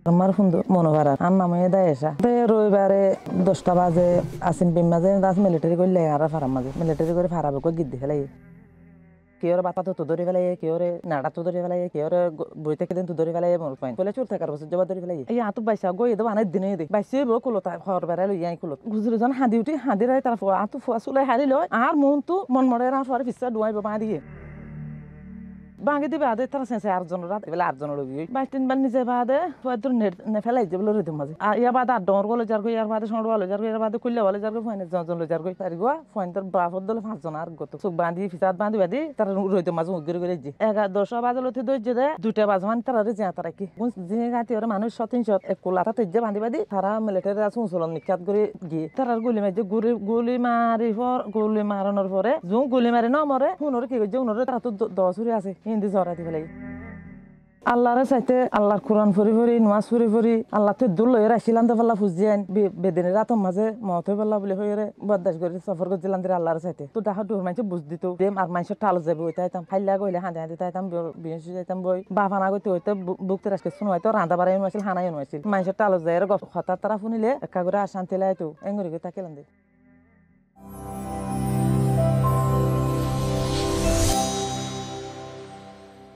আমার সুন্দর মনোভারা আর নামে দেয় এসা রবিবারে 10টা বাজে আসিন বিম মাঝে মিলিটারি করলে আর ফারাম মাঝে মিলিটারি করে ফারাবে কই গিদ্দি ফেলাই কেউরে বাপা তো ধরে ফেলাই কেউরে নাড়া তো ধরে ফেলাই কেউরে বই থেকে দিন তো ধরে ফেলাই মনে পাই বলে চুর থাকার বছর জবা ধরে ফেলাই এই আতো বাইসা গই দেবো অনেক দিনে দিই বাইসে বো কুলতা হর বেড়াই লই আই কুলত গুজরে জন হাদি উঠি হাদি রায় তার আতো ফুয়া চুলাই হারি লয় আর মন তো মন মরে আর সরে পিছা ডুয়াইব মা দিয়ে বাঙে দিবে আদে তারা সেন্সে 8 জন রাত এবেলা 8 জন লগি বাইশ তিন বার নিজে বাদে তোর নে ফেলাই যে বলে রইতে মাঝে আর ইয়া বাদে 8 ডর গলে যার ইয়ার বাদে সর গলে যার ইয়ার বাদে কইলে বলে যার ফোনে জন লো যার পারি গোয়া ফোন তোর বাফর দলে 5 জন আর গত চোখ বাঁধি ফিসাদ বাঁধি বাঁধি তার রইতে মাঝে উগিরে করে যে 11 বাজে লতে দই যে 2টা বাজে মানে তারা যে তারা কি যে গাতি ওরা মানুষ 300 এক কোলাটা তেজে বাঁধি বাঁধি তারা মিলিটারি আছে উসলন নিকাত করে গিয়ে তার গুলি মারি গুলি মারি পর গুলি মারানোর পরে জুম গুলি মারি না মরে হুনরে কি যে হুনরে তারা তো 10 উড়ে আছে হিন্দি জরা দি ফেলাই আল্লাহরে চাইতে আল্লাহর কোরআন ফরি ফরি নামাজ ফরি ফরি আল্লাহ তো দুল লয়ে রাখিলাম তো পাল্লা ফুজিয়ান বেদিনের রাত মাঝে মত হয়ে পাল্লা বলে হয়ে বদাস করে সফর করছিলাম দিলে আল্লাহরে চাইতে তো দেখা দূর মানুষ বুঝ দিত দেম আর মানুষের টাল যাবে ওইটা আইতাম ফাইলা গইলে হাঁদে হাঁদে তাইতাম বিএনসি যাইতাম বই বাফানা গইতে হইতে বুকতে রাখতে শুনো হয়তো রান্দা বাড়াই মাছিল হানাই মাছিল মানুষের টাল যায় হঠাৎ তারা শুনিলে একা করে আশান্তি লাইতো এঙ্গুরি তাকে লান্দে